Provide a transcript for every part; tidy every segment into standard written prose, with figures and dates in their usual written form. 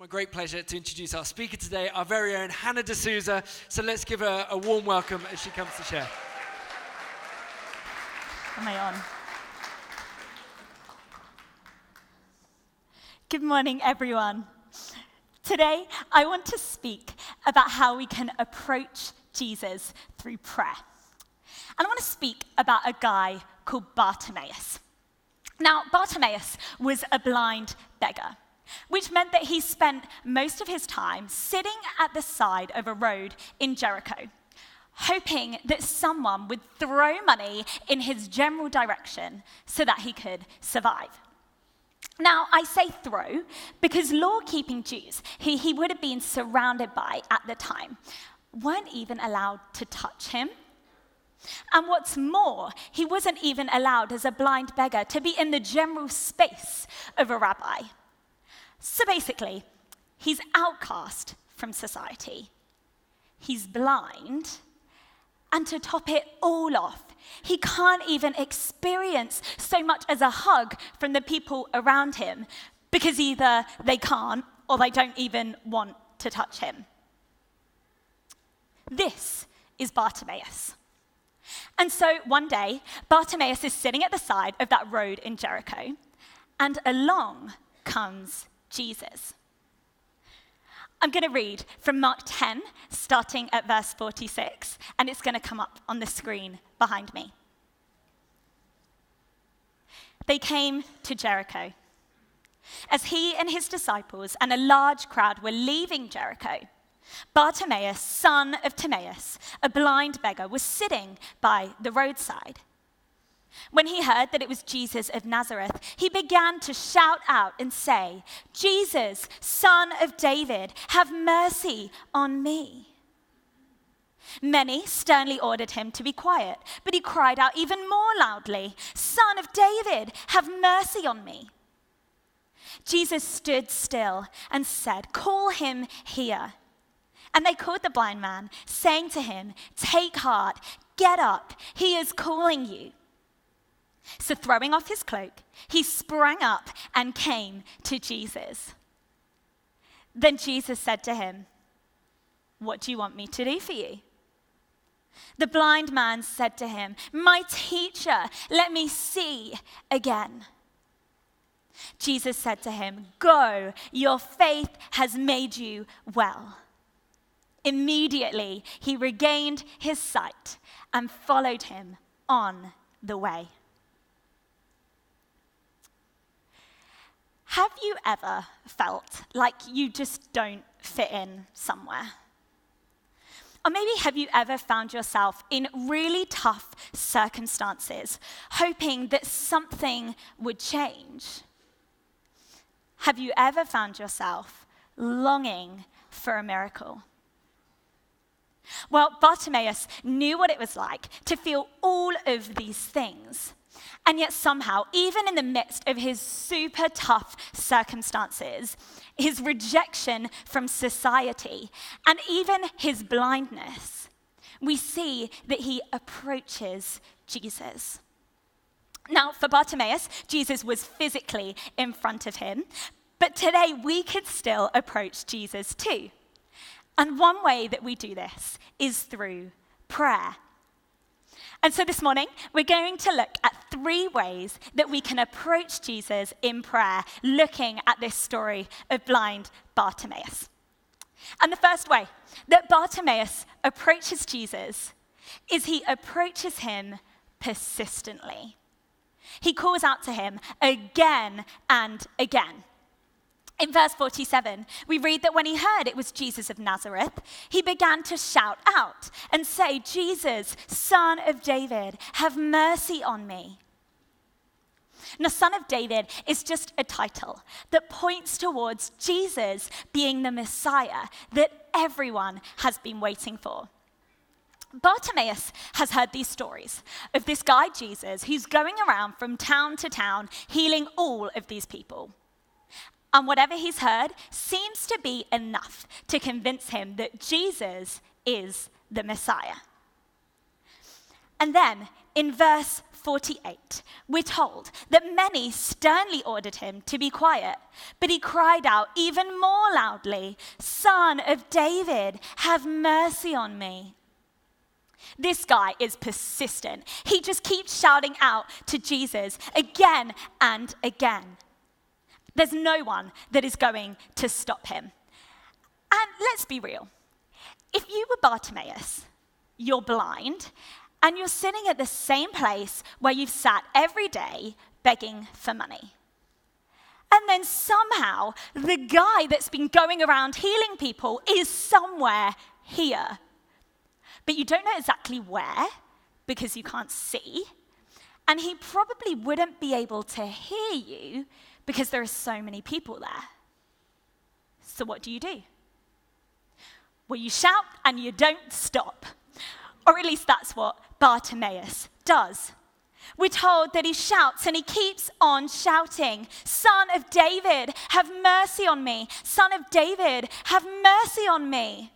My great pleasure to introduce our speaker today, our very own Hannah de Souza. So let's give her a warm welcome as she comes to share. Am I on? Good morning, everyone. Today, I want to speak about how we can approach Jesus through prayer. And I want to speak about a guy called Bartimaeus. Now, Bartimaeus was a blind beggar, which meant that he spent most of his time sitting at the side of a road in Jericho, hoping that someone would throw money in his general direction so that he could survive. Now, I say throw because law-keeping Jews, who he would have been surrounded by at the time, weren't even allowed to touch him. And what's more, he wasn't even allowed as a blind beggar to be in the general space of a rabbi. So basically, he's outcast from society. He's blind, and to top it all off, he can't even experience so much as a hug from the people around him because either they can't or they don't even want to touch him. This is Bartimaeus. And so one day, Bartimaeus is sitting at the side of that road in Jericho, and along comes Jesus. I'm going to read from Mark 10, starting at verse 46, and it's going to come up on the screen behind me. They came to Jericho. As he and his disciples and a large crowd were leaving Jericho, Bartimaeus, son of Timaeus, a blind beggar, was sitting by the roadside. When he heard that it was Jesus of Nazareth, he began to shout out and say, "Jesus, son of David, have mercy on me." Many sternly ordered him to be quiet, but he cried out even more loudly, "Son of David, have mercy on me." Jesus stood still and said, "Call him here." And they called the blind man, saying to him, "Take heart, get up, he is calling you." So throwing off his cloak, he sprang up and came to Jesus. Then Jesus said to him, "What do you want me to do for you?" The blind man said to him, "My teacher, let me see again." Jesus said to him, "Go, your faith has made you well." Immediately, he regained his sight and followed him on the way. Have you ever felt like you just don't fit in somewhere? Or maybe have you ever found yourself in really tough circumstances, hoping that something would change? Have you ever found yourself longing for a miracle? Well, Bartimaeus knew what it was like to feel all of these things. And yet somehow, even in the midst of his super tough circumstances, his rejection from society, and even his blindness, we see that he approaches Jesus. Now, for Bartimaeus, Jesus was physically in front of him, but today we could still approach Jesus too. And one way that we do this is through prayer. And so this morning, we're going to look at 3 ways that we can approach Jesus in prayer, looking at this story of blind Bartimaeus. And the first way that Bartimaeus approaches Jesus is he approaches him persistently. He calls out to him again and again. In verse 47, we read that when he heard it was Jesus of Nazareth, he began to shout out and say, "Jesus, son of David, have mercy on me." Now, son of David is just a title that points towards Jesus being the Messiah that everyone has been waiting for. Bartimaeus has heard these stories of this guy, Jesus, who's going around from town to town healing all of these people. And whatever he's heard seems to be enough to convince him that Jesus is the Messiah. And then in verse 48, we're told that many sternly ordered him to be quiet, but he cried out even more loudly, "Son of David, have mercy on me." This guy is persistent. He just keeps shouting out to Jesus again and again. There's no one that is going to stop him. And let's be real. If you were Bartimaeus, you're blind, and you're sitting at the same place where you've sat every day begging for money. And then somehow the guy that's been going around healing people is somewhere here. But you don't know exactly where because you can't see. And he probably wouldn't be able to hear you because there are so many people there. So what do? Well, you shout and you don't stop. Or at least that's what Bartimaeus does. We're told that he shouts and he keeps on shouting, "Son of David, have mercy on me. Son of David, have mercy on me."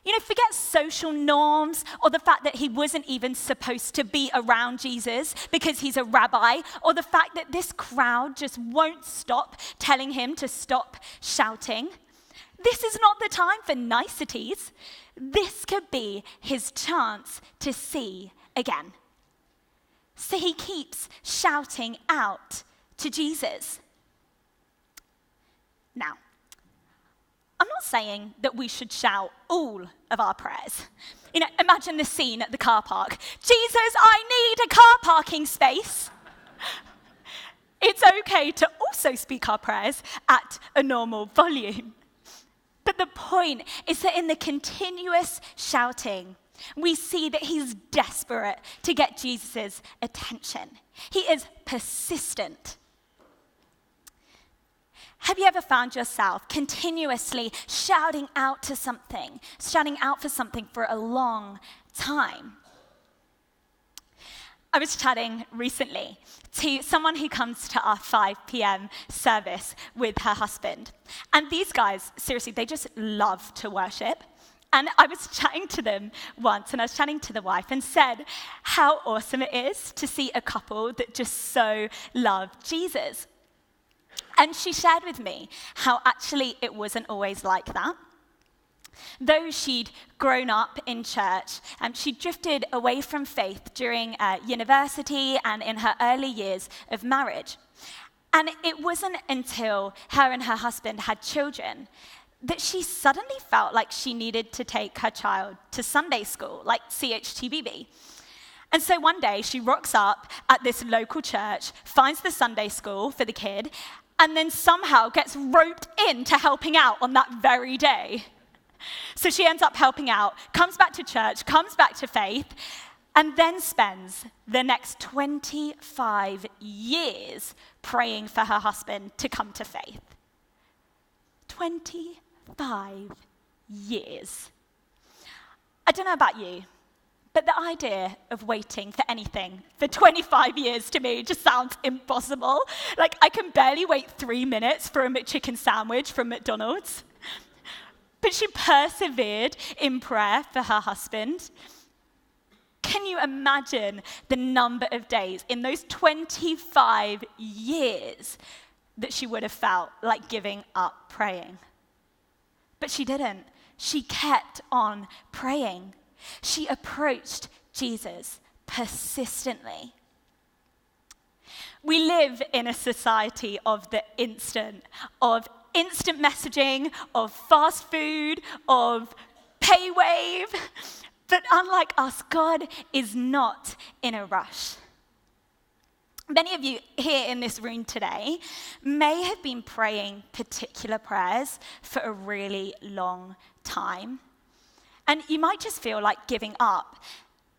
You know, forget social norms or the fact that he wasn't even supposed to be around Jesus because he's a rabbi, or the fact that this crowd just won't stop telling him to stop shouting. This is not the time for niceties. This could be his chance to see again. So he keeps shouting out to Jesus. Now, I'm not saying that we should shout all of our prayers. You know, imagine the scene at the car park. "Jesus, I need a car parking space." It's okay to also speak our prayers at a normal volume. But the point is that in the continuous shouting, we see that he's desperate to get Jesus' attention. He is persistent. Have you ever found yourself continuously shouting out for something for a long time? I was chatting recently to someone who comes to our 5 p.m. service with her husband. And these guys, seriously, they just love to worship. And I was chatting to them once, and I was chatting to the wife and said how awesome it is to see a couple that just so love Jesus. And she shared with me how actually it wasn't always like that. Though she'd grown up in church, she drifted away from faith during university and in her early years of marriage. And it wasn't until her and her husband had children that she suddenly felt like she needed to take her child to Sunday school, like HTBB. And so one day she rocks up at this local church, finds the Sunday school for the kid, and then somehow gets roped into helping out on that very day. So she ends up helping out, comes back to church, comes back to faith, and then spends the next 25 years praying for her husband to come to faith. 25 years. I don't know about you, but the idea of waiting for anything for 25 years to me just sounds impossible. Like, I can barely wait 3 minutes for a McChicken sandwich from McDonald's. But she persevered in prayer for her husband. Can you imagine the number of days in those 25 years that she would have felt like giving up praying? But she didn't. She kept on praying. She approached Jesus persistently. We live in a society of the instant messaging, of fast food, of paywave. But unlike us, God is not in a rush. Many of you here in this room today may have been praying particular prayers for a really long time. And you might just feel like giving up.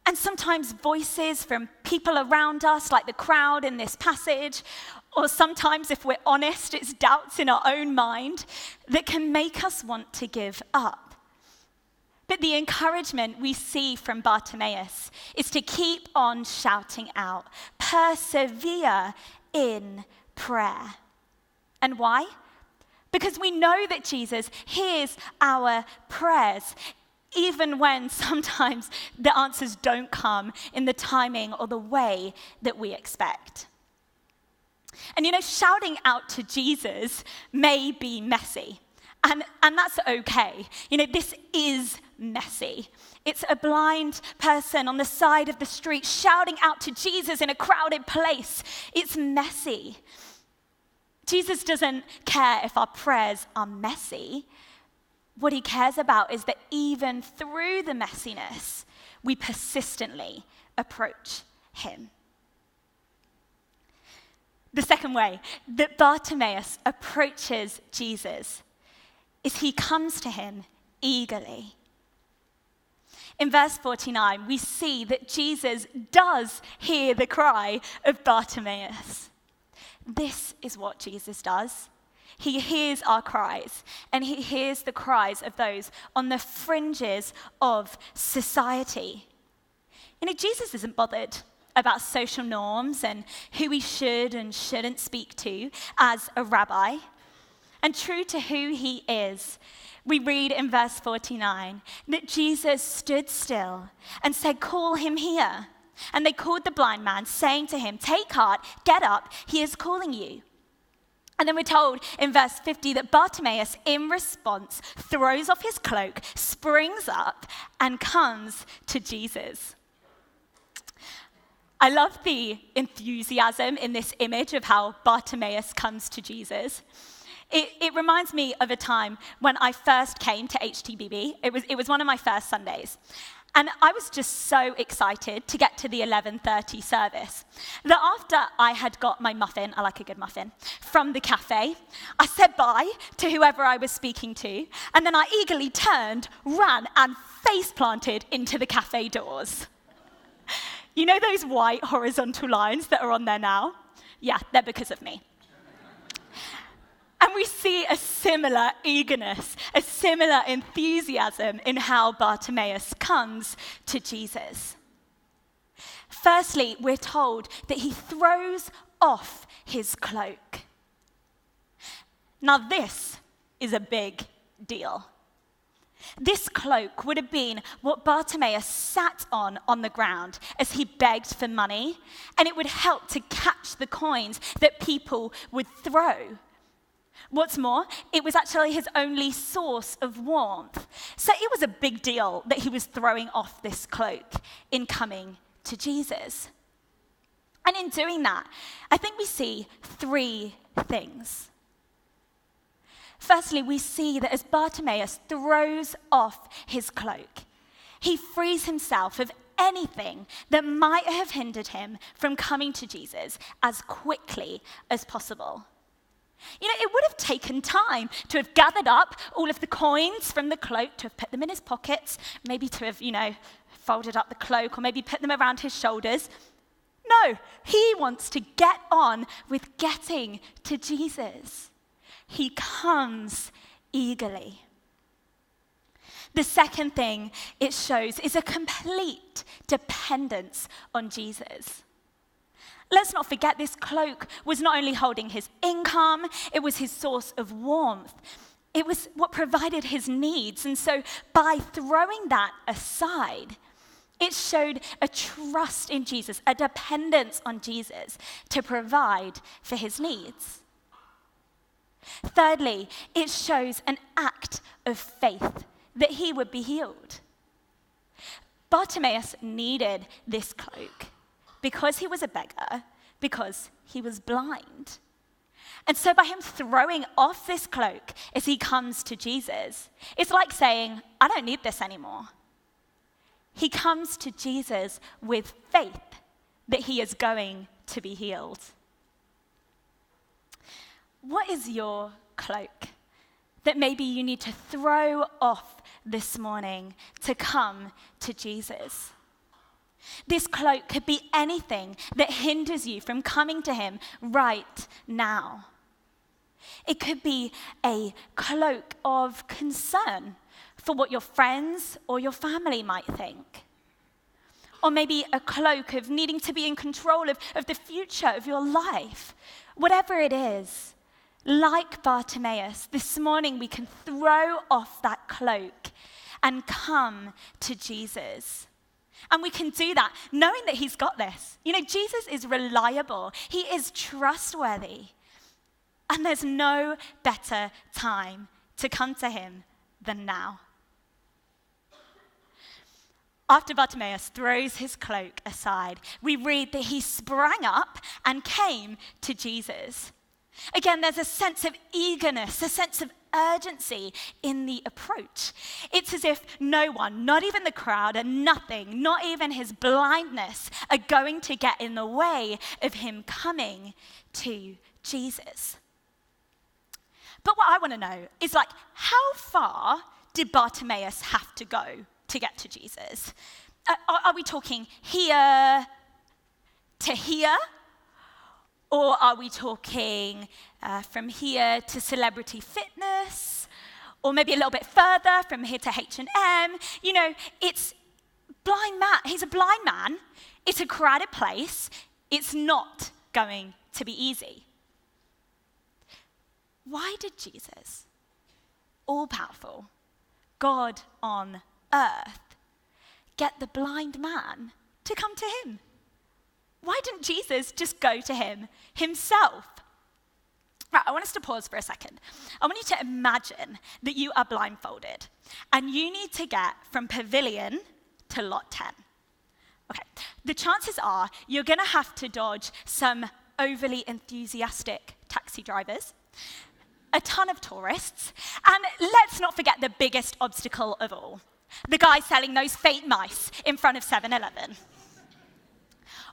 And sometimes voices from people around us, like the crowd in this passage, or sometimes, if we're honest, it's doubts in our own mind that can make us want to give up. But the encouragement we see from Bartimaeus is to keep on shouting out, persevere in prayer. And why? Because we know that Jesus hears our prayers. even when sometimes the answers don't come in the timing or the way that we expect. And shouting out to Jesus may be messy, and that's okay. This is messy. It's a blind person on the side of the street shouting out to Jesus in a crowded place. It's messy. Jesus doesn't care if our prayers are messy. What he cares about is that even through the messiness, we persistently approach him. The second way that Bartimaeus approaches Jesus is he comes to him eagerly. In verse 49, we see that Jesus does hear the cry of Bartimaeus. This is what Jesus does. He hears our cries, and he hears the cries of those on the fringes of society. Jesus isn't bothered about social norms and who we should and shouldn't speak to as a rabbi. And true to who he is, we read in verse 49 that Jesus stood still and said, "Call him here." And they called the blind man, saying to him, "Take heart, get up, he is calling you." And then we're told in verse 50 that Bartimaeus, in response, throws off his cloak, springs up, and comes to Jesus. I love the enthusiasm in this image of how Bartimaeus comes to Jesus. It reminds me of a time when I first came to HTBB. It was one of my first Sundays. And I was just so excited to get to the 11:30 service that after I had got my muffin, I like a good muffin, from the cafe, I said bye to whoever I was speaking to, and then I eagerly turned, ran, and face planted into the cafe doors. You know those white horizontal lines that are on there now? Yeah, they're because of me. And we see a similar eagerness, a similar enthusiasm in how Bartimaeus comes to Jesus. Firstly, we're told that he throws off his cloak. Now, this is a big deal. This cloak would have been what Bartimaeus sat on the ground as he begged for money, and it would help to catch the coins that people would throw. What's more, it was actually his only source of warmth. So it was a big deal that he was throwing off this cloak in coming to Jesus. And in doing that, I think we see three things. Firstly, we see that as Bartimaeus throws off his cloak, he frees himself of anything that might have hindered him from coming to Jesus as quickly as possible. It would have taken time to have gathered up all of the coins from the cloak, to have put them in his pockets, maybe to have, folded up the cloak, or maybe put them around his shoulders. No, he wants to get on with getting to Jesus. He comes eagerly. The second thing it shows is a complete dependence on Jesus. Let's not forget, this cloak was not only holding his income, it was his source of warmth. It was what provided his needs. And so by throwing that aside, it showed a trust in Jesus, a dependence on Jesus to provide for his needs. Thirdly, it shows an act of faith that he would be healed. Bartimaeus needed this cloak because he was a beggar, because he was blind. And so by him throwing off this cloak as he comes to Jesus, it's like saying, I don't need this anymore. He comes to Jesus with faith that he is going to be healed. What is your cloak that maybe you need to throw off this morning to come to Jesus? This cloak could be anything that hinders you from coming to him right now. It could be a cloak of concern for what your friends or your family might think. Or maybe a cloak of needing to be in control of the future of your life. Whatever it is, like Bartimaeus, this morning we can throw off that cloak and come to Jesus. And we can do that knowing that he's got this. You know, Jesus is reliable. He is trustworthy. And there's no better time to come to him than now. After Bartimaeus throws his cloak aside, we read that he sprang up and came to Jesus. Again, there's a sense of eagerness, a sense of urgency in the approach. It's as if no one, not even the crowd, and nothing, not even his blindness, are going to get in the way of him coming to Jesus. But what I want to know is, like, how far did Bartimaeus have to go to get to Jesus? Are we talking here to here? Or are we talking from here to Celebrity Fitness? Or maybe a little bit further, from here to H&M? You know, it's blind man. He's a blind man. It's a crowded place. It's not going to be easy. Why did Jesus, all-powerful, God on earth, get the blind man to come to him? Why didn't Jesus just go to him himself? Right, I want us to pause for a second. I want you to imagine that you are blindfolded and you need to get from Pavilion to Lot 10. Okay, the chances are you're going to have to dodge some overly enthusiastic taxi drivers, a ton of tourists, and let's not forget the biggest obstacle of all, the guy selling those fake mice in front of 7-Eleven.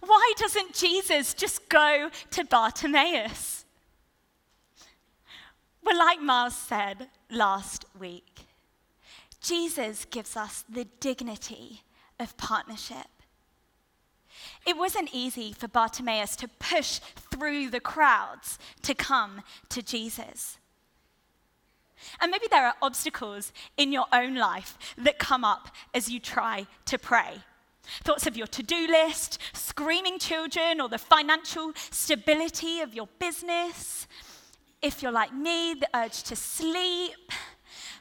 Why doesn't Jesus just go to Bartimaeus? Well, like Miles said last week, Jesus gives us the dignity of partnership. It wasn't easy for Bartimaeus to push through the crowds to come to Jesus. And maybe there are obstacles in your own life that come up as you try to pray. Thoughts of your to-do list, screaming children, or the financial stability of your business. If you're like me, the urge to sleep.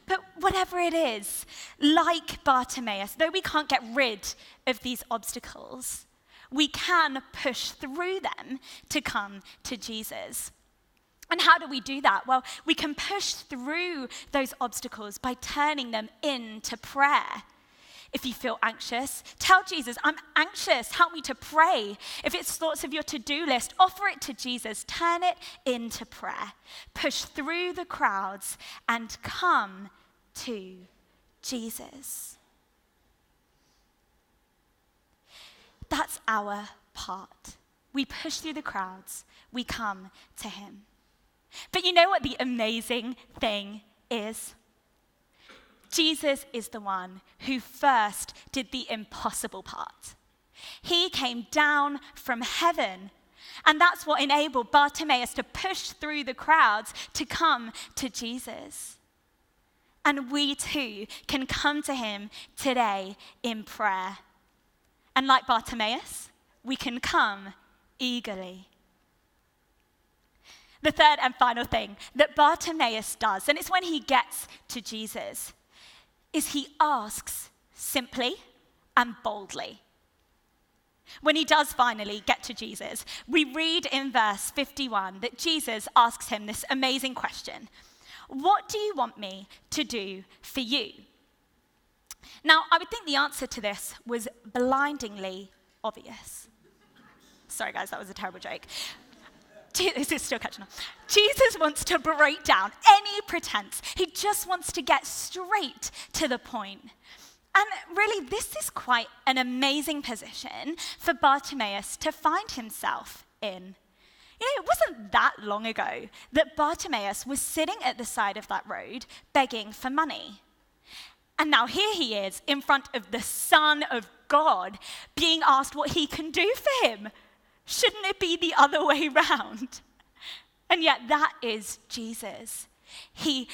But whatever it is, like Bartimaeus, though we can't get rid of these obstacles, we can push through them to come to Jesus. And how do we do that? Well, we can push through those obstacles by turning them into prayer. If you feel anxious, tell Jesus, I'm anxious, help me to pray. If it's thoughts of your to-do list, offer it to Jesus, turn it into prayer. Push through the crowds and come to Jesus. That's our part. We push through the crowds, we come to him. But you know what the amazing thing is? Jesus is the one who first did the impossible part. He came down from heaven, and that's what enabled Bartimaeus to push through the crowds to come to Jesus. And we too can come to him today in prayer. And like Bartimaeus, we can come eagerly. The third and final thing that Bartimaeus does, and it's when he gets to Jesus, is he asks simply and boldly. When he does finally get to Jesus, we read in verse 51 that Jesus asks him this amazing question: "What do you want me to do for you?" Now, I would think the answer to this was blindingly obvious. Sorry, guys, that was a terrible joke. This is still catching on. Jesus wants to break down any pretense. He just wants to get straight to the point. And really, this is quite an amazing position for Bartimaeus to find himself in. You know, it wasn't that long ago that Bartimaeus was sitting at the side of that road begging for money. And now here he is in front of the Son of God being asked what he can do for him. Shouldn't it be the other way round? And yet that is Jesus. He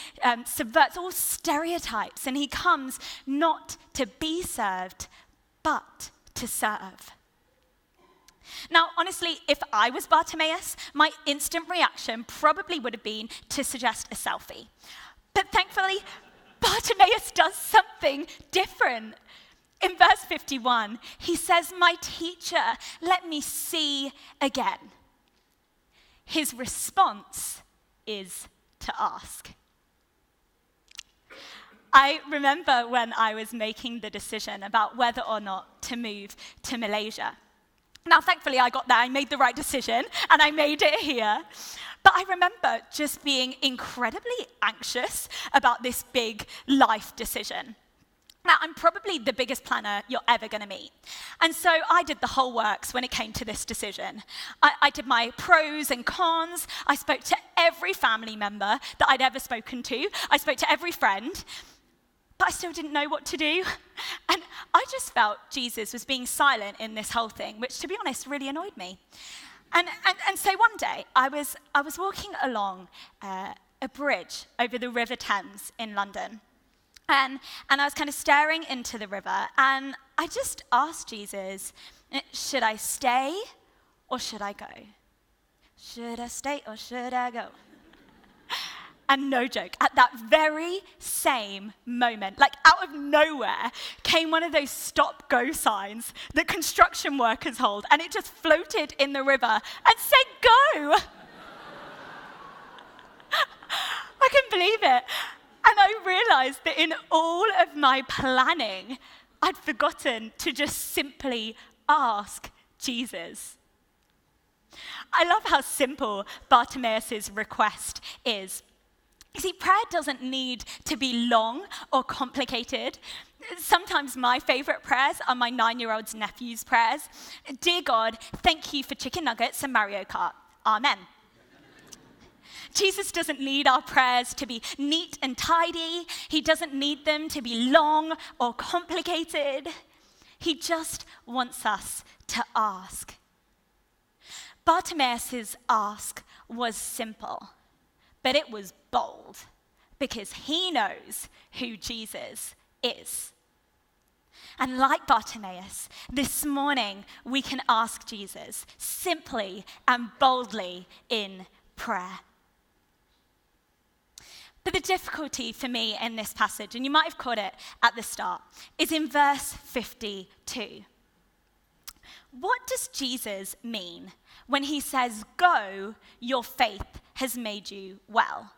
subverts all stereotypes, and he comes not to be served, but to serve. Now, honestly, if I was Bartimaeus, my instant reaction probably would have been to suggest a selfie. But thankfully, Bartimaeus does something different. In verse 51, he says, "My teacher, let me see again." His response is to ask. I remember when I was making the decision about whether or not to move to Malaysia. Now, thankfully, I got there, I made the right decision, and I made it here. But I remember just being incredibly anxious about this big life decision. Now, I'm probably the biggest planner you're ever going to meet. And so I did the whole works when it came to this decision. I did my pros and cons. I spoke to every family member that I'd ever spoken to. I spoke to every friend. But I still didn't know what to do. And I just felt Jesus was being silent in this whole thing, which, to be honest, really annoyed me. And so one day, I was walking along a bridge over the River Thames in London. And I was kind of staring into the river, and I just asked Jesus, should I stay or should I go? Should I stay or should I go? And no joke, at that very same moment, like out of nowhere, came one of those stop-go signs that construction workers hold, and it just floated in the river and said, "Go!" I couldn't believe it. And I realized that in all of my planning, I'd forgotten to just simply ask Jesus. I love how simple Bartimaeus' request is. You see, prayer doesn't need to be long or complicated. Sometimes my favorite prayers are my 9-year-old's nephew's prayers. "Dear God, thank you for chicken nuggets and Mario Kart. Amen." Jesus doesn't need our prayers to be neat and tidy. He doesn't need them to be long or complicated. He just wants us to ask. Bartimaeus' ask was simple, but it was bold because he knows who Jesus is. And like Bartimaeus, this morning we can ask Jesus simply and boldly in prayer. But the difficulty for me in this passage, and you might have caught it at the start, is in verse 52. What does Jesus mean when he says, "Go, your faith has made you well"?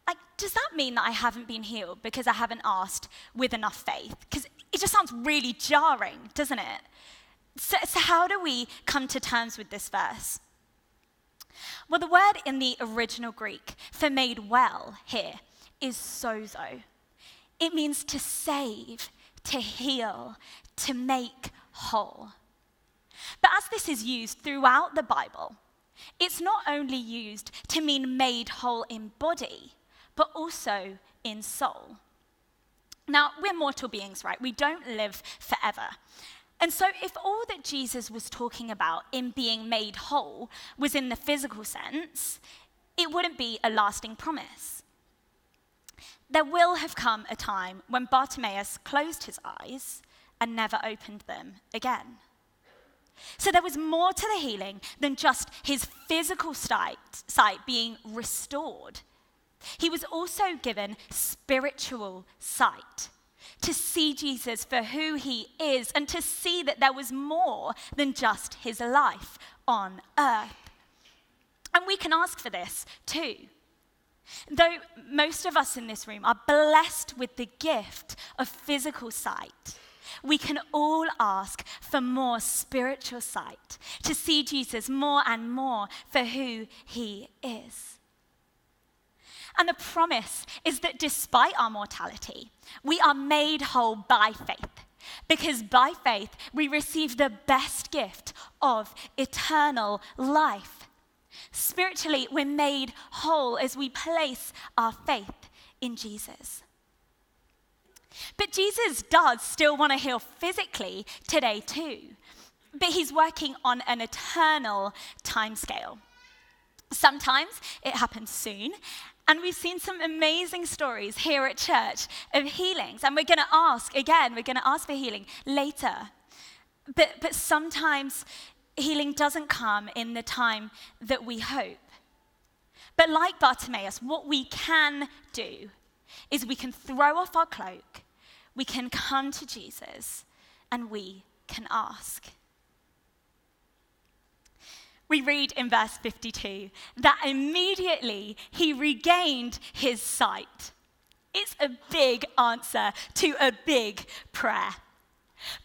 Like, does that mean that I haven't been healed because I haven't asked with enough faith? Because it just sounds really jarring, doesn't it? So how do we come to terms with this verse? Well, the word in the original Greek for made well here is sozo. It means to save, to heal, to make whole. But as this is used throughout the Bible, it's not only used to mean made whole in body, but also in soul. Now, we're mortal beings, right? We don't live forever. And so if all that Jesus was talking about in being made whole was in the physical sense, it wouldn't be a lasting promise. There will have come a time when Bartimaeus closed his eyes and never opened them again. So there was more to the healing than just his physical sight being restored. He was also given spiritual sight, to see Jesus for who he is and to see that there was more than just his life on earth. And we can ask for this too. Though most of us in this room are blessed with the gift of physical sight, we can all ask for more spiritual sight, to see Jesus more and more for who he is. And the promise is that despite our mortality, we are made whole by faith, because by faith we receive the best gift of eternal life. Spiritually, we're made whole as we place our faith in Jesus. But Jesus does still want to heal physically today too, but he's working on an eternal timescale. Sometimes it happens soon, and we've seen some amazing stories here at church of healings, and we're going to ask for healing later. But sometimes healing doesn't come in the time that we hope. But like Bartimaeus, what we can do is we can throw off our cloak, we can come to Jesus, and we can ask. We read in verse 52 that immediately he regained his sight. It's a big answer to a big prayer.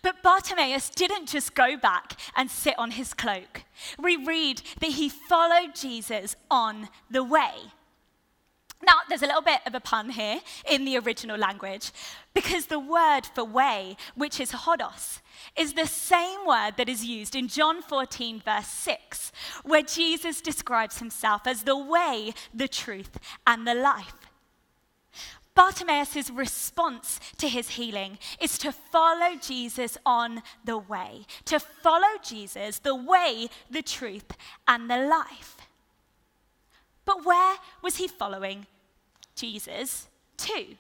But Bartimaeus didn't just go back and sit on his cloak. We read that he followed Jesus on the way. Now, there's a little bit of a pun here in the original language, because the word for way, which is hodos, is the same word that is used in John 14, verse 6, where Jesus describes himself as the way, the truth, and the life. Bartimaeus' response to his healing is to follow Jesus on the way, to follow Jesus, the way, the truth, and the life. But where was he following Jesus to?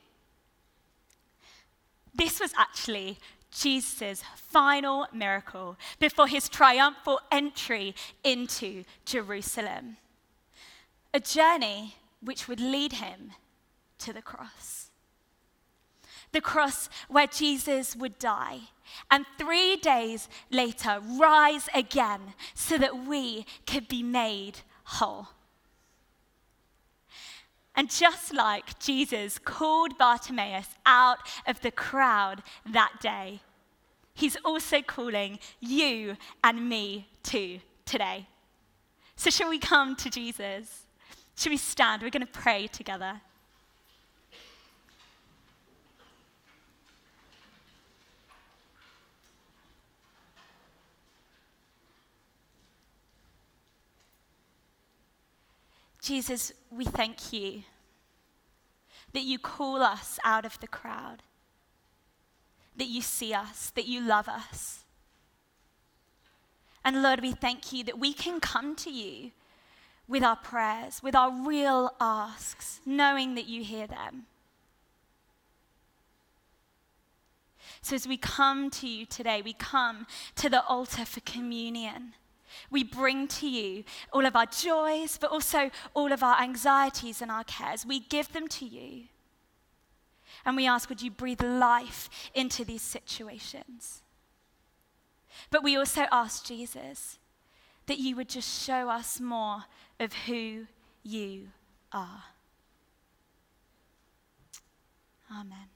This was actually Jesus' final miracle before his triumphal entry into Jerusalem. A journey which would lead him to the cross. The cross where Jesus would die and 3 days later rise again so that we could be made whole. And just like Jesus called Bartimaeus out of the crowd that day, he's also calling you and me too today. So shall we come to Jesus? Shall we stand? We're going to pray together. Jesus, we thank you that you call us out of the crowd, that you see us, that you love us. And Lord, we thank you that we can come to you with our prayers, with our real asks, knowing that you hear them. So as we come to you today, we come to the altar for communion. We bring to you all of our joys, but also all of our anxieties and our cares. We give them to you. And we ask, would you breathe life into these situations? But we also ask, Jesus, that you would just show us more of who you are. Amen.